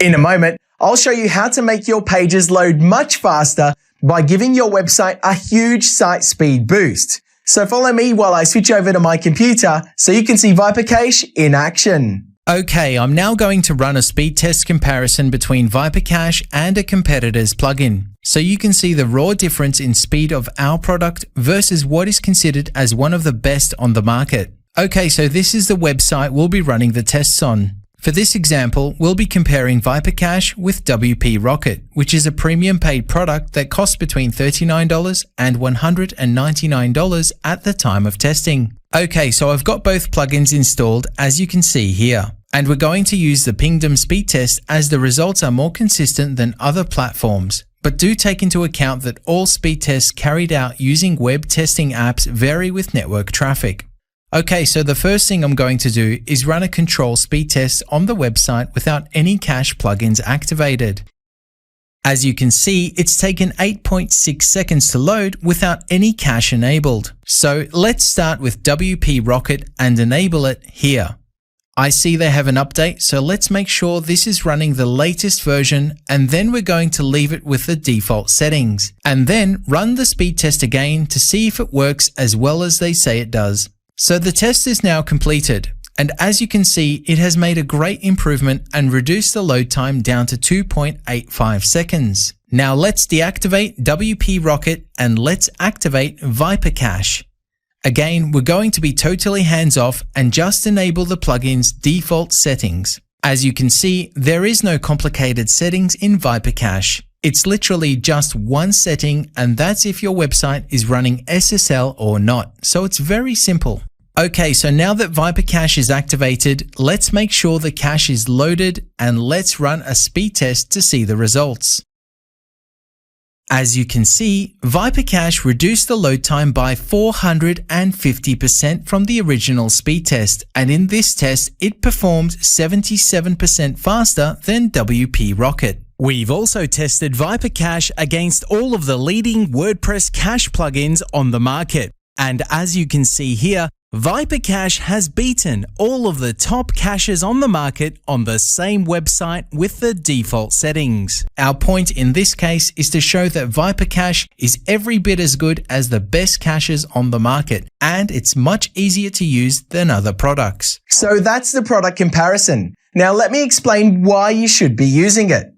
In a moment, I'll show you how to make your pages load much faster by giving your website a huge site speed boost. So follow me while I switch over to my computer so you can see ViperCache in action. Okay, I'm now going to run a speed test comparison between ViperCache and a competitor's plugin, so you can see the raw difference in speed of our product versus what is considered as one of the best on the market. Okay, so this is the website we'll be running the tests on. For this example, we'll be comparing ViperCache with WP Rocket, which is a premium paid product that costs between $39 and $199 at the time of testing. Okay, so I've got both plugins installed, as you can see here, and we're going to use the Pingdom speed test as the results are more consistent than other platforms. But do take into account that all speed tests carried out using web testing apps vary with network traffic. Okay, so the first thing I'm going to do is run a control speed test on the website without any cache plugins activated. As you can see, it's taken 8.6 seconds to load without any cache enabled. So let's start with WP Rocket and enable it here. I see they have an update, so let's make sure this is running the latest version, and then we're going to leave it with the default settings, and then run the speed test again to see if it works as well as they say it does. So the test is now completed, and as you can see, it has made a great improvement and reduced the load time down to 2.85 seconds. Now let's deactivate WP Rocket and let's activate ViperCache. Again, we're going to be totally hands-off and just enable the plugin's default settings. As you can see, there is no complicated settings in ViperCache. It's literally just one setting, and that's if your website is running SSL or not. So it's very simple. Okay, so now that ViperCache is activated, let's make sure the cache is loaded and let's run a speed test to see the results. As you can see, ViperCache reduced the load time by 450% from the original speed test, and in this test, it performed 77% faster than WP Rocket. We've also tested ViperCache against all of the leading WordPress cache plugins on the market. And as you can see here, ViperCache has beaten all of the top caches on the market on the same website with the default settings. Our point in this case is to show that ViperCache is every bit as good as the best caches on the market, and it's much easier to use than other products. So that's the product comparison. Now let me explain why you should be using it.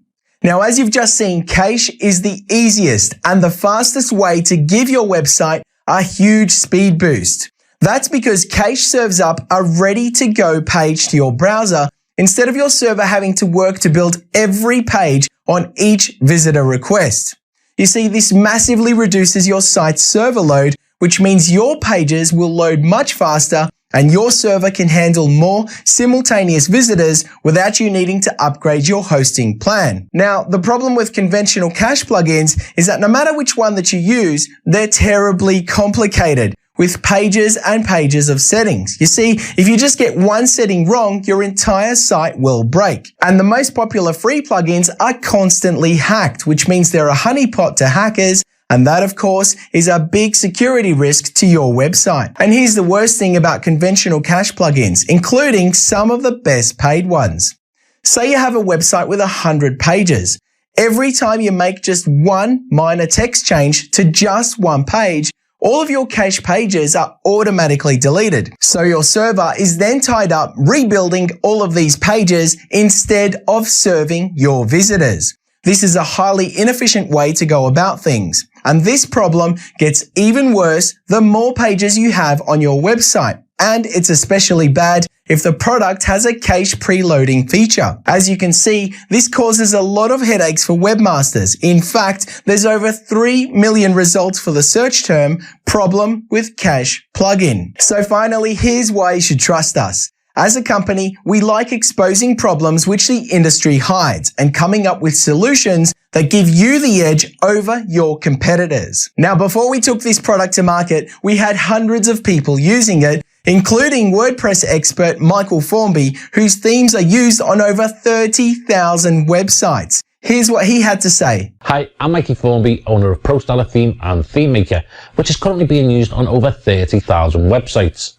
Now, as you've just seen, cache is the easiest and the fastest way to give your website a huge speed boost. That's because cache serves up a ready-to-go page to your browser instead of your server having to work to build every page on each visitor request. You see, this massively reduces your site's server load, which means your pages will load much faster and your server can handle more simultaneous visitors without you needing to upgrade your hosting plan. Now, the problem with conventional cache plugins is that no matter which one that you use, they're terribly complicated with pages and pages of settings. You see, if you just get one setting wrong, your entire site will break. And the most popular free plugins are constantly hacked, which means they're a honeypot to hackers. And that, of course, is a big security risk to your website. And here's the worst thing about conventional cache plugins, including some of the best paid ones. Say you have a website with 100 pages. Every time you make just one minor text change to just one page, all of your cache pages are automatically deleted. So your server is then tied up rebuilding all of these pages instead of serving your visitors. This is a highly inefficient way to go about things. And this problem gets even worse the more pages you have on your website. And it's especially bad if the product has a cache preloading feature. As you can see, this causes a lot of headaches for webmasters. In fact, there's over 3 million results for the search term problem with cache plugin. So finally, here's why you should trust us. As a company, we like exposing problems which the industry hides and coming up with solutions that give you the edge over your competitors. Now, before we took this product to market, we had hundreds of people using it, including WordPress expert Michael Formby, whose themes are used on over 30,000 websites. Here's what he had to say. Hi, I'm Mikey Formby, owner of ProStyler Theme and Theme Maker, which is currently being used on over 30,000 websites.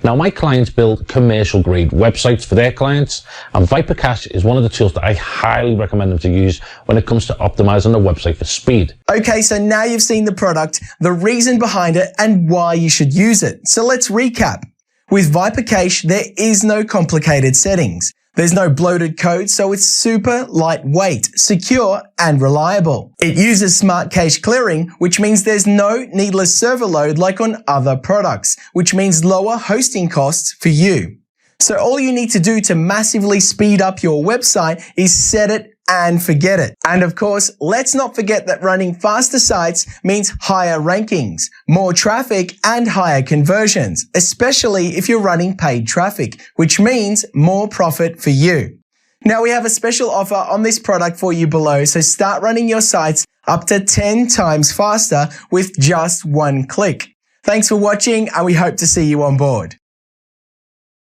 Now, my clients build commercial grade websites for their clients, and Viper Cache is one of the tools that I highly recommend them to use when it comes to optimizing their website for speed. Okay, so now you've seen the product, the reason behind it, and why you should use it. So let's recap. With Viper Cache, there is no complicated settings. There's no bloated code, so it's super lightweight, secure, and reliable. It uses smart cache clearing, which means there's no needless server load like on other products, which means lower hosting costs for you. So all you need to do to massively speed up your website is set it and forget it. And of course, let's not forget that running faster sites means higher rankings, more traffic, and higher conversions, especially if you're running paid traffic, which means more profit for you. Now we have a special offer on this product for you below, so start running your sites up to 10 times faster with just one click. Thanks for watching, and we hope to see you on board.